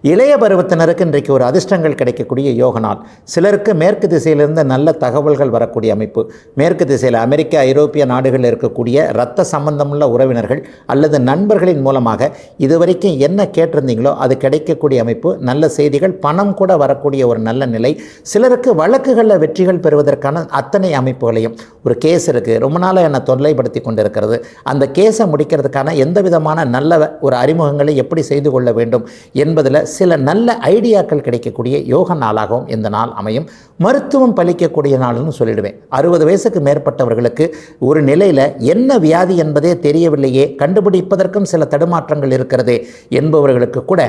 இளைய பருவத்தினருக்கு இன்றைக்கு ஒரு அதிர்ஷ்டங்கள் கிடைக்கக்கூடிய யோக நாள். சிலருக்கு மேற்கு திசையிலிருந்து நல்ல தகவல்கள் வரக்கூடிய அமைப்பு. மேற்கு திசையில் அமெரிக்க, ஐரோப்பிய நாடுகளில் இருக்கக்கூடிய இரத்த சம்பந்தமுள்ள உறவினர்கள் அல்லது நண்பர்களின் மூலமாக இதுவரைக்கும் என்ன கேட்டிருந்தீங்களோ அது கிடைக்கக்கூடிய அமைப்பு. நல்ல செய்திகள், பணம் கூட வரக்கூடிய ஒரு நல்ல நிலை. சிலருக்கு வழக்குகளில் வெற்றிகள் பெறுவதற்கான அத்தனை அமைப்புகளையும், ஒரு கேஸ் இருக்குது, ரொம்ப நாளாக என்னை தொல்லைப்படுத்தி கொண்டு இருக்கிறது, அந்த கேஸை முடிக்கிறதுக்கான எந்த விதமான நல்ல ஒரு அறிமுகங்களை எப்படி செய்து கொள்ள வேண்டும் என்பதில் சில நல்ல ஐடியாக்கள் கிடைக்கக்கூடிய யோக நாளாகவும் இந்த நாள் அமையும். மருத்துவம் பலிக்கக்கூடிய நாள்னு சொல்லிடுவேன். 60 வயசுக்கு மேற்பட்டவர்களுக்கு ஒரு நிலையில் என்ன வியாதி என்பதே தெரியவில்லையே, கண்டுபிடிப்பதற்கும் சில தடுமாற்றங்கள் இருக்கிறதே என்பவர்களுக்கு கூட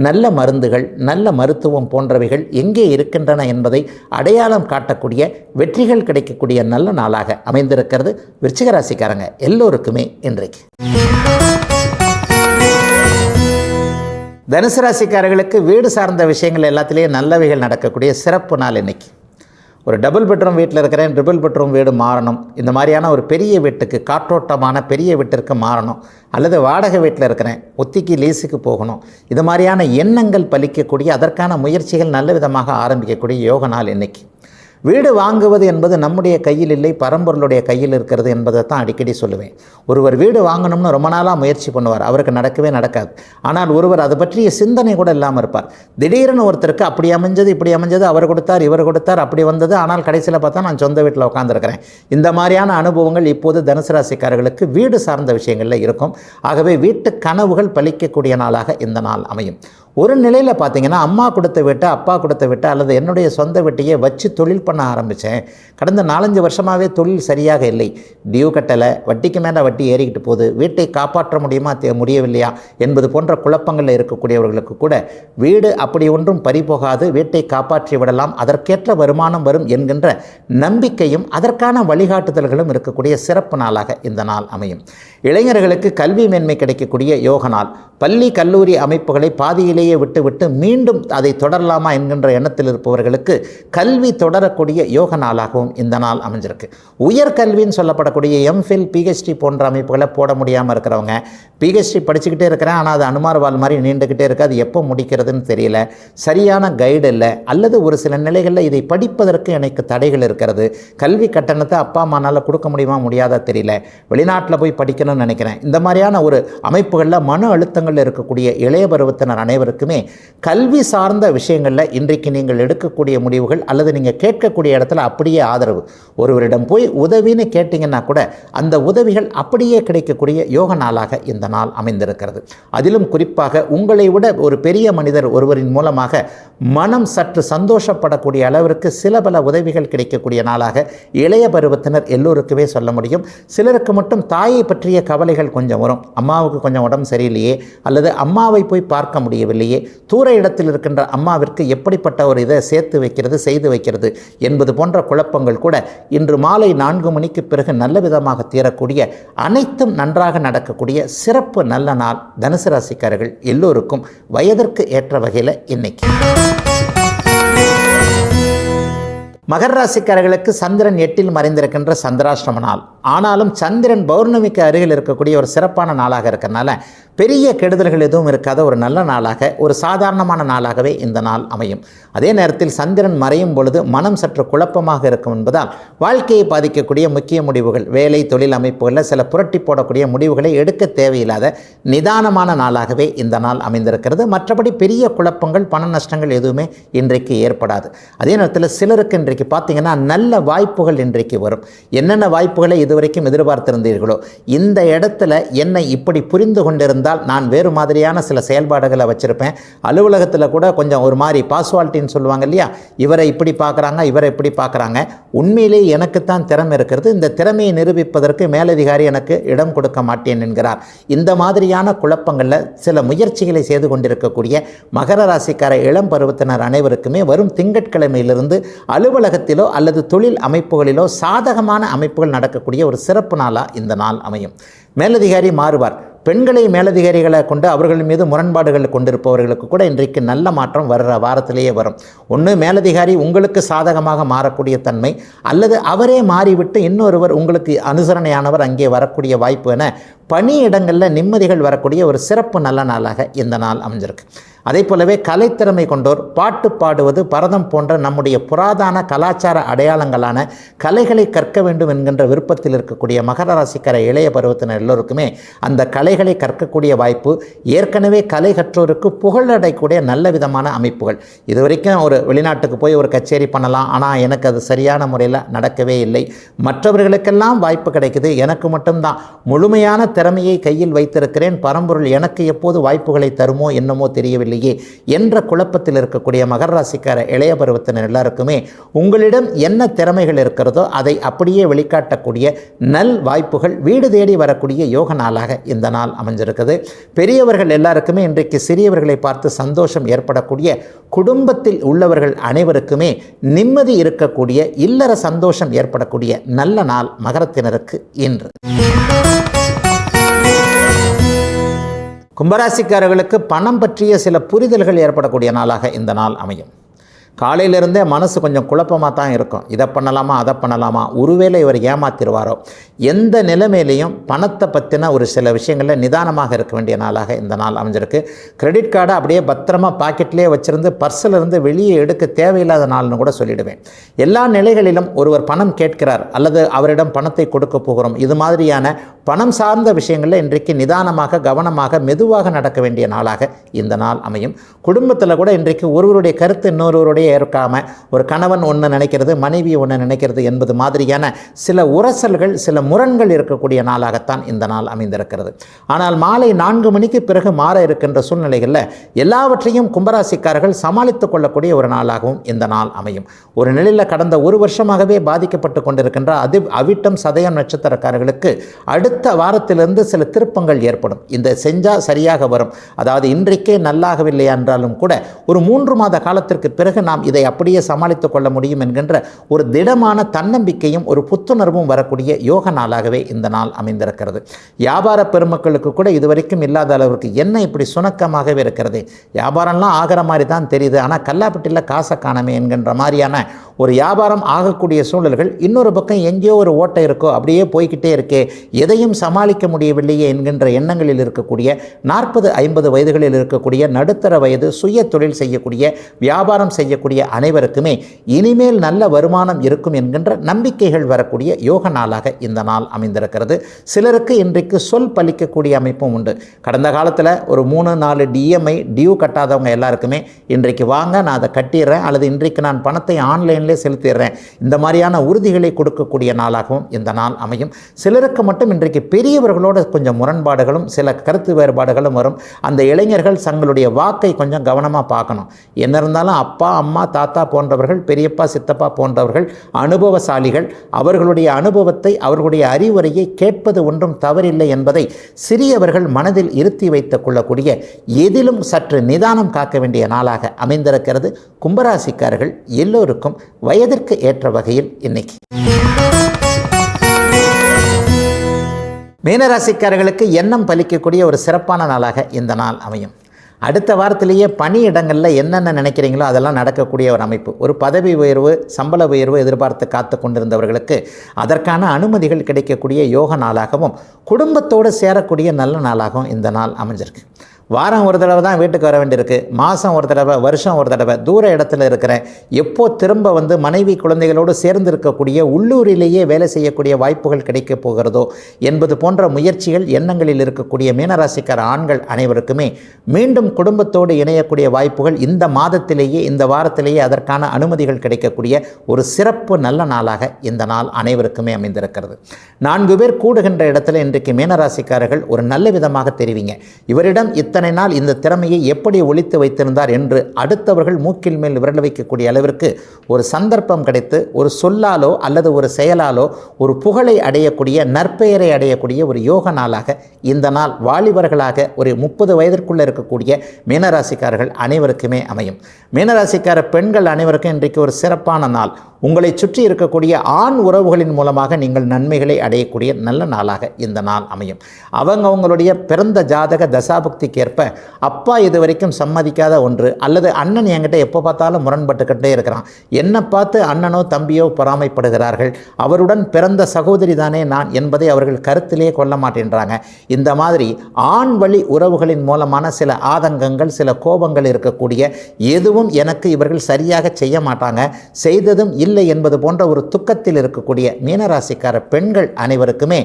நல்ல மருந்துகள், நல்ல மருத்துவம் போன்றவைகள் எங்கே இருக்கின்றன என்பதை அடையாளம் காட்டக்கூடிய வெற்றிகள் கிடைக்கக்கூடிய நல்ல நாளாக அமைந்திருக்கிறது. விருச்சிக ராசிக்காரங்க எல்லோருக்குமே இன்றைக்கு. தனுசு ராசிக்காரர்களுக்கு வீடு சார்ந்த விஷயங்கள் எல்லாத்திலேயும் நல்லவைகள் நடக்கக்கூடிய சிறப்பு நாள் இன்னைக்கு. ஒரு டபுள் பெட்ரூம் வீட்டில் இருக்கிறேன், ட்ரிபிள் பெட்ரூம் வீடு மாறணும், இந்த மாதிரியான ஒரு பெரிய வீட்டுக்கு, காற்றோட்டமான பெரிய வீட்டிற்கு மாறணும், அல்லது வாடகை வீட்டில் இருக்கிறேன், ஒத்திக்கு லீஸுக்கு போகணும், இது மாதிரியான எண்ணங்கள் பலிக்கக்கூடிய, அதற்கான முயற்சிகள் நல்ல விதமாக ஆரம்பிக்கக்கூடிய யோக நாள் இன்னைக்கு. வீடு வாங்குவது என்பது நம்முடைய கையில் இல்லை, பரம்பொருளுடைய கையில் இருக்கிறது என்பதை தான் அடிக்கடி சொல்லுவேன். ஒருவர் வீடு வாங்கணும்னு ரொம்ப நாளாக முயற்சி பண்ணுவார், அவருக்கு நடக்கவே நடக்காது. ஆனால் ஒருவர் அதை பற்றிய சிந்தனை கூட இல்லாமல் இருப்பார். திடீர்னு ஒருத்தருக்கு அப்படி அமைஞ்சது, இப்படி அமைஞ்சது, அவர் கொடுத்தார், இவர் கொடுத்தார், அப்படி வந்தது, ஆனால் கடைசியில் பார்த்தா நான் சொந்த வீட்டில் உட்காந்துருக்கிறேன். இந்த மாதிரியான அனுபவங்கள் இப்போது தனுசு ராசிக்காரர்களுக்கு வீடு சார்ந்த விஷயங்களில் இருக்கும். ஆகவே வீட்டு கனவுகள் பலிக்கக்கூடிய நாளாக இந்த நாள் அமையும். ஒரு நிலையில் பார்த்தீங்கன்னா, அம்மா கொடுத்த வீட்டை, அப்பா கொடுத்த வீட்டை அல்லது என்னுடைய சொந்த வீட்டையே வச்சு தொழில் பண்ண ஆரம்பித்தேன். கடந்த 4-5 வருஷமாகவே தொழில் சரியாக இல்லை, டியூ கட்டலை, வட்டிக்கு மேலே வட்டி ஏறிக்கிட்டு போகுது, வீட்டை காப்பாற்ற முடியுமா முடியவில்லையா என்பது போன்ற குழப்பங்களில் இருக்கக்கூடியவர்களுக்கு கூட வீடு அப்படி ஒன்றும் பறிபோகாது, வீட்டை காப்பாற்றி விடலாம், அதற்கேற்ற வருமானம் வரும் என்கின்ற நம்பிக்கையும் அதற்கான வழிகாட்டுதல்களும் இருக்கக்கூடிய சிறப்பு நாளாக இந்த நாள் அமையும். இளைஞர்களுக்கு கல்வி மேன்மை கிடைக்கக்கூடிய யோக நாள். பள்ளி கல்லூரி அமைப்புகளை பாதியிலேயே விட்டுவிட்டு மீண்டும் அதை தொடரலாமா என்கின்ற எண்ணத்தில் இருப்பவர்களுக்கு கல்வி தொடரக்கூடிய யோக நாளாகவும் இந்த நாள் அமைஞ்சிருக்கு. உயர்கல்வின்னு சொல்லப்படக்கூடிய எம்ஃபில், பிஹெச்டி போன்ற அமைப்புகளை போட முடியாமல் இருக்கிறவங்க, பிஹெச்டி படிச்சுக்கிட்டே இருக்கிறேன் ஆனால் அது அனுமார்வால் மாதிரி நீண்டுக்கிட்டே இருக்குது, அது எப்போ முடிக்கிறதுன்னு தெரியல, சரியான கைடு இல்லை, அல்லது ஒரு சில நிலைகளில் இதை படிப்பதற்கு எனக்கு தடைகள் இருக்கிறது, கல்வி கட்டணத்தை அப்பா அம்மானால் கொடுக்க முடியுமா முடியாதா தெரியல, வெளிநாட்டில் போய் படிக்கணும்னு நினைக்கிறேன், இந்த மாதிரியான ஒரு அமைப்புகளில் மன அழுத்தங்கள் இருக்கக்கூடிய இளைய பருவத்தினர் அனைவருக்குமே கல்வி சார்ந்த விஷயங்களில் இன்றைக்கு நீங்கள் எடுக்கக்கூடிய முடிவுகள் அல்லது நீங்கள் கேட்கக்கூடிய இடத்துல அப்படியே ஆதரவு. ஒருவரிடம் போய் உதவின்னு கேட்டிங்கன்னா கூட அந்த உதவிகள் அப்படியே கிடைக்கக்கூடிய யோக நாளாக இந்த நாள் அமைந்திருக்கிறது. அதிலும் குறிப்பாக உங்களை விட ஒரு பெரிய மனிதர் ஒருவரின் மூலமாக மனம் சற்று சந்தோஷப்படக்கூடிய அளவிற்கு சில பல உதவிகள் கிடைக்கக்கூடிய நாளாக இளைய பருவத்தினர் எல்லோருக்குமே சொல்ல முடியும். சிலருக்கு மட்டும் தாயை பற்றிய கவலைகள் கொஞ்சம் வரும். அம்மாவுக்கு கொஞ்சம் உடம்பு சரியில்லையே, அல்லது அம்மாவை போய் பார்க்க முடியவில்லையே, தூர இடத்தில் இருக்கின்ற அம்மாவிற்கு எப்படிப்பட்ட ஒரு இதை சேர்த்து வைக்கிறது, செய்து வைக்கிறது என்பது போன்ற குழப்பங்கள் கூட இன்று மாலை 4 மணிக்கு பிறகு நல்ல விதமாக தீரக்கூடிய, அனைத்தும் நன்றாக நடக்கக்கூடிய சிறப்பு நல்ல நாள் தனுசு ராசிக்காரர்கள் எல்லோருக்கும் வயதிற்கு ஏற்ற வகையில் இன்னைக்கு. மகர ராசிக்காரர்களுக்கு சந்திரன் 8இல் மறைந்திருக்கின்ற சந்திராஷ்டம நாள். ஆனாலும் சந்திரன் பௌர்ணமிக்கு அருகில் இருக்கக்கூடிய ஒரு சிறப்பான நாளாக இருக்கிறனால பெரிய கெடுதல்கள் எதுவும் இருக்காத ஒரு நல்ல நாளாக, ஒரு சாதாரணமான நாளாகவே இந்த நாள் அமையும். அதே நேரத்தில் சந்திரன் மறையும் பொழுது மனம் சற்று குழப்பமாக இருக்கும் என்பதால் வாழ்க்கையை பாதிக்கக்கூடிய முக்கிய முடிவுகள், வேலை தொழில் அமைப்புகளில் சில புரட்டி போடக்கூடிய முடிவுகளை எடுக்க தேவையில்லாத நிதானமான நாளாகவே இந்த நாள் அமைந்திருக்கிறது. மற்றபடி பெரிய குழப்பங்கள், பண நஷ்டங்கள் எதுவுமே இன்றைக்கு ஏற்படாது. அதே நேரத்தில் சிலருக்கு இன்றைக்கு பார்த்தீங்கன்னா நல்ல வாய்ப்புகள் இன்றைக்கு வரும். என்னென்ன வாய்ப்புகளை இதுவரைக்கும் எதிர்பார்த்திருந்தீர்களோ, இந்த இடத்துல என்னை இப்படி புரிந்து கொண்டிருந்தால் நான் வேறு மாதிரியான சில செயல்பாடுகளை வச்சுருப்பேன், அலுவலகத்தில் கூட கொஞ்சம் ஒரு மாதிரி பாஸ்வாலிட்டின்னு சொல்லுவாங்க இல்லையா, இவரை இப்படி பார்க்குறாங்க, இவரை இப்படி பார்க்குறாங்க, உண்மையிலேயே எனக்குத்தான் திறமை இருக்கிறது, இந்த திறமையை நிரூபிப்பதற்கு மேலதிகாரி எனக்கு இடம் கொடுக்க மாட்டேன் என்கிறார். இந்த மாதிரியான குழப்பங்களில் சில முயற்சிகளை செய்து கொண்டிருக்கக்கூடிய மகர ராசிக்கார இளம் பருவத்தினர் அனைவருக்குமே வரும் திங்கட்கிழமையிலிருந்து அலுவலகத்திலோ அல்லது தொழில் அமைப்புகளிலோ சாதகமான அமைப்புகள் நடக்கக்கூடிய ஒரு சிறப்பு நாளாக இந்த நாள் அமையும். மேலதிகாரி மாறுவார். பெண்களை மேலதிகாரிகளை கொண்டு அவர்கள் மீது முரண்பாடுகள் கொண்டிருப்பவர்களுக்கு கூட இன்றைக்கு நல்ல மாற்றம் வர்ற வாரத்திலேயே வரும். ஒன்று மேலதிகாரி உங்களுக்கு சாதகமாக மாறக்கூடிய தன்மை, அல்லது அவரே மாறிவிட்டு இன்னொருவர் உங்களுக்கு அனுசரணையானவர் அங்கே வரக்கூடிய வாய்ப்பு என பணியிடங்களில் நிம்மதிகள் வரக்கூடிய ஒரு சிறப்பு நல்ல நாளாக இந்த நாள் அமைஞ்சிருக்கு. அதே போலவே கலைத்திறமை கொண்டோர் பாட்டு பாடுவது, பரதம் போன்ற நம்முடைய புராதன கலாச்சார அடையாளங்களான கலைகளை கற்க வேண்டும் என்கின்ற விருப்பத்தில் இருக்கக்கூடிய மகர ராசிக்கார இளைய பருவத்தினர் எல்லோருக்குமே அந்த கலைகளை கற்கக்கூடிய வாய்ப்பு, ஏற்கனவே கலை கற்றோருக்கு புகழடையக்கூடிய நல்ல விதமான அமைப்புகள். இதுவரைக்கும் ஒரு வெளிநாட்டுக்கு போய் ஒரு கச்சேரி பண்ணலாம், ஆனால் எனக்கு அது சரியான முறையில் நடக்கவே இல்லை, மற்றவர்களுக்கெல்லாம் வாய்ப்பு கிடைக்குது, எனக்கு மட்டும்தான் முழுமையான திறமையை கையில் வைத்திருக்கிறேன், பரம்பொருள் எனக்கு எப்போது வாய்ப்புகளை தருமோ என்னமோ தெரியவில்லையே என்ற குழப்பத்தில் இருக்கக்கூடிய மகர ராசிக்கார இளைய பருவத்தினர் எல்லாருக்குமே உங்களிடம் என்ன திறமைகள் இருக்கிறதோ அதை அப்படியே வெளிக்காட்டக்கூடிய நல் வாய்ப்புகள் வீடு தேடி வரக்கூடிய யோக நாளாக இந்த நாள் அமைஞ்சிருக்குது. பெரியவர்கள் எல்லாருக்குமே இன்றைக்கு சிறியவர்களை பார்த்து சந்தோஷம் ஏற்படக்கூடிய, குடும்பத்தில் உள்ளவர்கள் அனைவருக்குமே நிம்மதி இருக்கக்கூடிய, இல்லற சந்தோஷம் ஏற்படக்கூடிய நல்ல நாள் மகரத்தினருக்கு இன்று. கும்பராசிக்காரர்களுக்கு பணம் பற்றிய சில புரிதல்கள் ஏற்படக்கூடிய நாளாக இந்த நாள் அமையும். காலையிலிருந்தே மனசு கொஞ்சம் குழப்பமாக தான் இருக்கும். இதை பண்ணலாமா, அதை பண்ணலாமா, ஒருவேளை இவர் ஏமாத்திடுவாரோ, எந்த நிலைமையிலையும் பணத்தை பற்றின ஒரு சில விஷயங்களில் நிதானமாக இருக்க வேண்டிய நாளாக இந்த நாள் அமைஞ்சிருக்கு. கிரெடிட் கார்டை அப்படியே பத்திரமா பாக்கெட்லேயே வச்சுருந்து பர்ஸில் இருந்து வெளியே எடுக்க தேவையில்லாத நாள்னு கூட சொல்லிடுவேன். எல்லா நிலைகளிலும் ஒருவர் பணம் கேட்கிறார் அல்லது அவரிடம் பணத்தை கொடுக்க போகிறோம், இது மாதிரியான பணம் சார்ந்த விஷயங்களில் இன்றைக்கு நிதானமாக, கவனமாக, மெதுவாக நடக்க வேண்டிய நாளாக இந்த நாள் அமையும். குடும்பத்தில் கூட இன்றைக்கு ஒருவருடைய கருத்து இன்னொருவருடைய ஏற்காமல், ஒரு கணவன் ஒன்று நினைக்கிறது, மனைவி ஒன்று நினைக்கிறது என்பது மாதிரியான சில உரசல்கள், சில முரண்கள் இருக்கக்கூடிய நாளாகத்தான் இந்த நாள் அமைந்திருக்கிறது. ஆனால் மாலை 4 மணிக்கு பிறகு மாற இருக்கின்ற சூழ்நிலைகளில் எல்லாவற்றையும் கும்பராசிக்காரர்கள் சமாளித்துக் கொள்ளக்கூடிய ஒரு நாளாகவும் இந்த நாள் அமையும். ஒரு நிலையில் கடந்த 1 வருஷமாகவே பாதிக்கப்பட்டு கொண்டிருக்கின்ற அவிட்டம், சதயம் நட்சத்திரக்காரர்களுக்கு அடுத்த வாரத்திலிருந்து சில திருப்பங்கள் ஏற்படும். இந்த செஞ்சால் சரியாக வரும், அதாவது இன்றைக்கே நல்லாகவில்லை என்றாலும் கூட ஒரு 3 மாத காலத்திற்கு பிறகு நாம் இதை அப்படியே சமாளித்துக் கொள்ள முடியும் என்கின்ற ஒரு திடமான தன்னம்பிக்கையும் ஒரு புத்துணர்வும் வரக்கூடிய யோக நாளாகவே இந்த நாள் அமைந்திருக்கிறது. வியாபார பெருமக்களுக்கு கூட இதுவரைக்கும் இல்லாத அளவுக்கு என்ன இப்படி சுணக்கமாகவே இருக்கிறது, வியாபாரம்லாம் ஆகிற மாதிரி தான் தெரியுது, ஆனால் கல்லாப்பட்டியில் காசை காணமே என்கின்ற மாதிரியான ஒரு வியாபாரம் ஆகக்கூடிய சூழல்கள், இன்னொரு பக்கம் எங்கேயோ ஒரு ஓட்டை இருக்கோ, அப்படியே போய்கிட்டே இருக்கே, எதையும் சமாளிக்க முடியவில்லையே என்கின்ற எண்ணங்களில் இருக்கக்கூடிய 40-50 வயதுகளில் இருக்கக்கூடிய நடுத்தர வயது சுய தொழில் செய்யக்கூடிய, வியாபாரம் செய்யக்கூடிய அனைவருக்குமே இனிமேல் நல்ல வருமானம் இருக்கும் என்கின்ற நம்பிக்கைகள் வரக்கூடிய யோக நாளாக இந்த நாள் அமைந்திருக்கிறது. சிலருக்கு இன்றைக்கு சொல் பலிக்கக்கூடிய அமைப்பும் உண்டு. கடந்த காலத்தில் ஒரு 3-4 டிஎம்ஐ டியூ கட்டாதவங்க எல்லாருக்குமே இன்றைக்கு வாங்க நான் அதை கட்டிடுறேன், அல்லது இன்றைக்கு நான் பணத்தை ஆன்லைன்லேயே செலுத்திடுறேன், இந்த மாதிரியான உறுதிகளை கொடுக்கக்கூடிய நாளாகவும் இந்த நாள் அமையும். சிலருக்கு மட்டும் இன்றைக்கு பெரியவர்களோட கொஞ்சம் முரண்பாடுகளும் சில கருத்து வேறுபாடுகளும் வரும். அந்த இளைஞர்கள் தங்களுடைய வாக்கை கொஞ்சம் கவனமாக பார்க்கணும். என்ன இருந்தாலும் அப்பா, அம்மா, தாத்தா போன்றவர்கள், பெரியப்பா, சித்தப்பா போன்றவர்கள் அனுபவசாலிகள். அவர்களுடைய அனுபவத்தை, அவர்களுடைய அறிவுரையை கேட்பது ஒன்றும் தவறில்லை என்பதை சிறியவர்கள் மனதில் இருத்தி வைத்துக் கொள்ளக்கூடிய, எதிலும் சற்று நிதானம் காக்க வேண்டிய நாளாக அமைந்திருக்கிறது. கும்பராசிக்காரர்கள் எல்லோருக்கும் வயதிற்கு ஏற்ற வகையில் இன்னைக்கு. மீனராசிக்காரர்களுக்கு எண்ணம் பலிக்கக்கூடிய ஒரு சிறப்பான நாளாக இந்த நாள் அமையும். அடுத்த வாரத்திலேயே பணியிடங்களில் என்னென்ன நினைக்கிறீங்களோ அதெல்லாம் நடக்கக்கூடிய ஒரு அமைப்பு. ஒரு பதவி உயர்வு, சம்பள உயர்வு எதிர்பார்த்து காத்து கொண்டிருந்தவர்களுக்கு அதற்கான அனுமதிகள் கிடைக்கக்கூடிய யோக நாளாகவும், குடும்பத்தோடு சேரக்கூடிய நல்ல நாளாகவும் இந்த நாள் அமைஞ்சிருக்கு. வாரம் ஒரு தடவை தான் வீட்டுக்கு வர வேண்டியிருக்கு, மாதம் ஒரு தடவை, வருஷம் ஒரு தடவை, தூர இடத்துல இருக்கிறேன், எப்போ திரும்ப வந்து மனைவி குழந்தைகளோடு சேர்ந்து இருக்கக்கூடிய, உள்ளூரிலேயே வேலை செய்யக்கூடிய வாய்ப்புகள் கிடைக்கப் போகிறதோ என்பது போன்ற முயற்சிகள் எண்ணங்களில் இருக்கக்கூடிய மீனராசிக்கார ஆண்கள் அனைவருக்குமே மீண்டும் குடும்பத்தோடு இணையக்கூடிய வாய்ப்புகள் இந்த மாதத்திலேயே, இந்த வாரத்திலேயே அதற்கான அனுமதிகள் கிடைக்கக்கூடிய ஒரு சிறப்பு நல்ல நாளாக இந்த நாள் அனைவருக்குமே அமைந்திருக்கிறது. 4 பேர் கூடுகின்ற இடத்துல இன்றைக்கு மீனராசிக்காரர்கள் ஒரு நல்ல விதமாக தெரிவிங்க, இவரிடம் இத்தனை நாள் இந்த திறமையை எப்படி ஒளித்து வைத்திருந்தார் என்று அடுத்தவர்கள் மூக்கில் மேல் விரல் வைக்கக்கூடிய அளவிற்கு ஒரு சந்தர்ப்பம் கிடைத்து, ஒரு சொல்லாலோ அல்லது ஒரு செயலாலோ ஒரு புகழை அடையக்கூடிய, நற்பெயரை அடையக்கூடிய ஒரு யோக நாளாக இந்த நாள் வாலிபர்களாக ஒரு 30 வயதிற்குள்ளே இருக்கக்கூடிய மீனராசிக்காரர்கள் அனைவருக்குமே அமையும். மீனராசிக்கார பெண்கள் அனைவருக்கும் இன்றைக்கு ஒரு சிறப்பான நாள். உங்களை சுற்றி இருக்கக்கூடிய ஆண் உறவுகளின் மூலமாக நீங்கள் நன்மைகளை அடையக்கூடிய நல்ல நாளாக இந்த நாள் அமையும். அவங்களுடைய பிறந்த ஜாதக தசாபுக்திக்கு ஏற்ப அப்பா இது வரைக்கும் சம்மதிக்காத ஒன்று, அல்லது அண்ணன் என்கிட்ட எப்போ பார்த்தாலும் முரண்பட்டுக்கிட்டே இருக்கிறான், என்னை பார்த்து அண்ணனோ தம்பியோ பொறாமைப்படுகிறார்கள், அவருடன் பிறந்த சகோதரி தானே நான் என்பதை அவர்கள் கருத்திலேயே கொள்ள மாட்டேன்றாங்க. இந்த மாதிரி ஆண் வழி உறவுகளின் மூலமான சில ஆதங்கங்கள், சில கோபங்கள் இருக்கக்கூடிய, எதுவும் எனக்கு இவர்கள் சரியாக செய்ய மாட்டாங்க, செய்ததும் இல்லை என்பது போன்ற ஒரு துக்கத்தில் இருக்கக்கூடிய மீனராசிக்கார பெண்கள் அனைவருக்குமே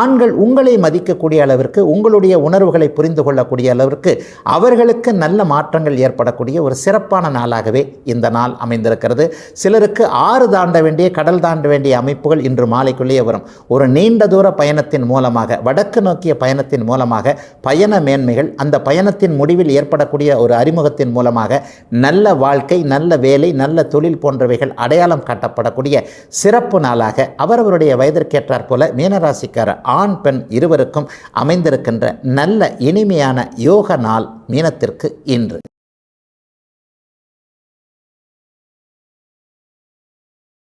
ஆண்கள் உங்களை மதிக்கக்கூடிய அளவிற்கு, உங்களுடைய உணர்வுகளை புரிந்து கொள்ளக்கூடிய அளவிற்கு அவர்களுக்கு நல்ல மாற்றங்கள் ஏற்படக்கூடிய ஒரு சிறப்பான நாளாகவே இந்த நாள் அமைந்திருக்கிறது. சிலருக்கு ஆறு தாண்ட வேண்டிய, கடல் தாண்ட வேண்டிய அமைப்புகள் இன்று மாலைக்குள்ளேயே வரும். ஒரு நீண்ட தூர பயணத்தின் மூலமாக, வடக்கு நோக்கிய பயணத்தின் மூலமாக பயண மேன்மைகள், அந்த பயணத்தின் முடிவில் ஏற்படக்கூடிய ஒரு அறிமுகத்தின் மூலமாக நல்ல வாழ்க்கை, நல்ல வேலை, நல்ல தொழில் போன்றவைகள் அடையாளம் காட்டப்படக்கூடிய சிறப்பு நாளாக அவரவருடைய வயதிற்கேற்றாற் போல மீனராசிக்கார ஆண் பெண் இருவருக்கும் அமைந்திருக்கின்ற நல்ல இனிமையான யோக நாள் மீனத்திற்கு இன்று.